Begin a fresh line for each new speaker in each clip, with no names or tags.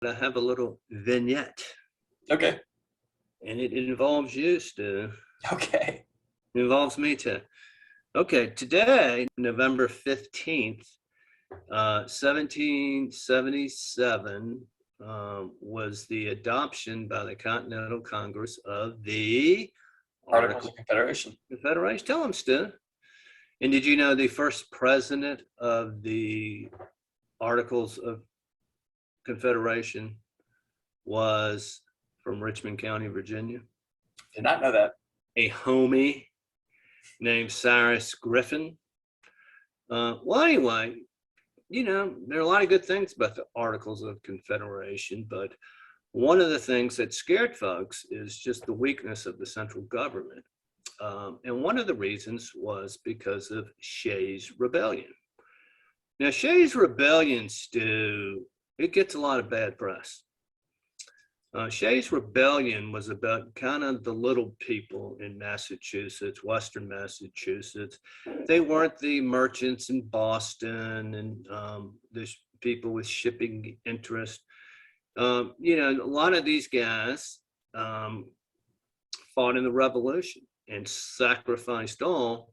I have a little vignette,
Okay.
and it involves you, Stu.
Okay.
It involves me too. Okay, today, November 15th, 1777, was the adoption by the Continental Congress of the
Articles
Articles
of Confederation.
of Confederation. Tell them, Stu. And did you know the first president of the Articles of Confederation was from Richmond County, Virginia?
Did not know that.
A homie named Cyrus Griffin. Well, anyway, there are a lot of good things about the Articles of Confederation, but one of the things that scared folks is just the weakness of the central government. And one of the reasons was because of Shay's Rebellion. Now, Shay's Rebellion, Stu, it gets a lot of bad press. Shay's Rebellion was about kind of the little people in Massachusetts, Western Massachusetts. They weren't the merchants in Boston and the people with shipping interest. A lot of these guys fought in the Revolution and sacrificed all.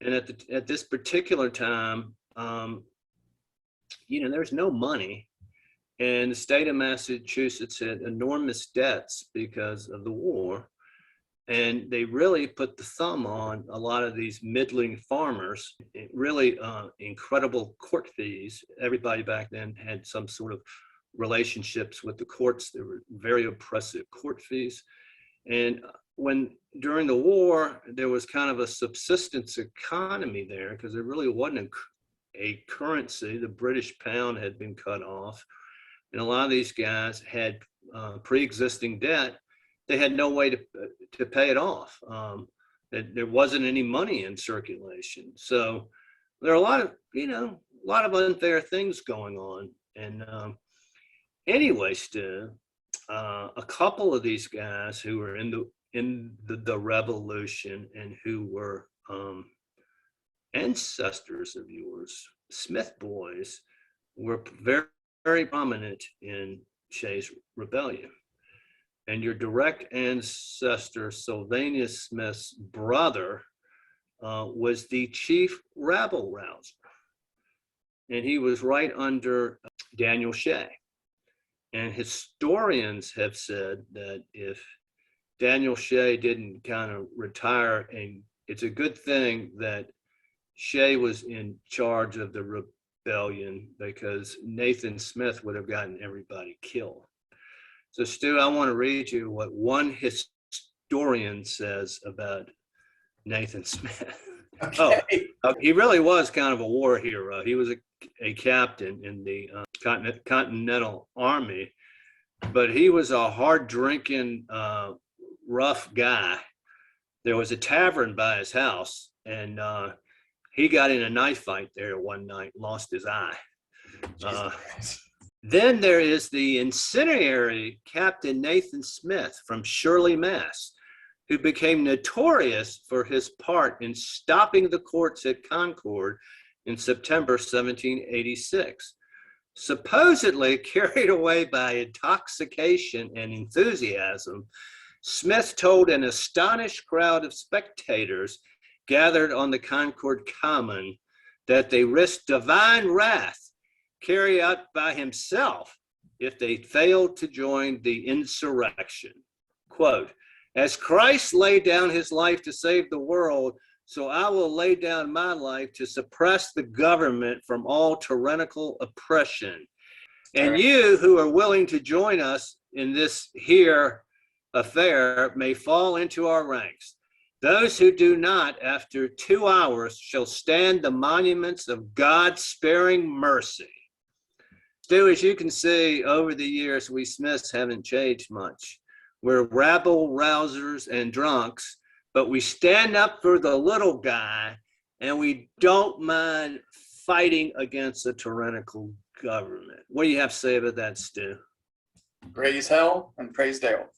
And at this particular time, there's no money. And the state of Massachusetts had enormous debts because of the war. And they really put the thumb on a lot of these middling farmers, really incredible court fees. Everybody back then had some sort of relationships with the courts. There were very oppressive court fees. And during the war, there was kind of a subsistence economy there because there really wasn't a currency. The British pound had been cut off. And a lot of these guys had pre-existing debt. They had no way to pay it off. There wasn't any money in circulation. So there are a lot of unfair things going on. And anyway, Stu, a couple of these guys who were in the revolution and who were ancestors of yours, Smith boys, were very prominent in Shay's Rebellion. And your direct ancestor, Sylvanus Smith's brother, was the chief rabble rouser. And he was right under Daniel Shay. And historians have said that if Daniel Shay didn't kind of retire, and it's a good thing that Shay was in charge of the rebellion because Nathan Smith would have gotten everybody killed. So, Stu, I want to read you what one historian says about Nathan Smith.
Okay.
He really was kind of a war hero. He was a captain in the Continental Army, but he was a hard-drinking, rough guy. There was a tavern by his house, and he got in a knife fight there one night, lost his eye. Then there is the incendiary Captain Nathan Smith from Shirley, Mass., who became notorious for his part in stopping the courts at Concord in September 1786. Supposedly carried away by intoxication and enthusiasm, Smith told an astonished crowd of spectators gathered on the Concord Common that they risked divine wrath carried out by himself if they failed to join the insurrection. Quote, "As Christ laid down his life to save the world, so I will lay down my life to suppress the government from all tyrannical oppression. And you who are willing to join us in this here affair may fall into our ranks. Those who do not, after 2 hours, shall stand the monuments of God's sparing mercy." Stu, as you can see, over the years, we Smiths haven't changed much. We're rabble rousers and drunks, but we stand up for the little guy, and we don't mind fighting against a tyrannical government. What do you have to say about that, Stu?
Praise hell and praise Dale.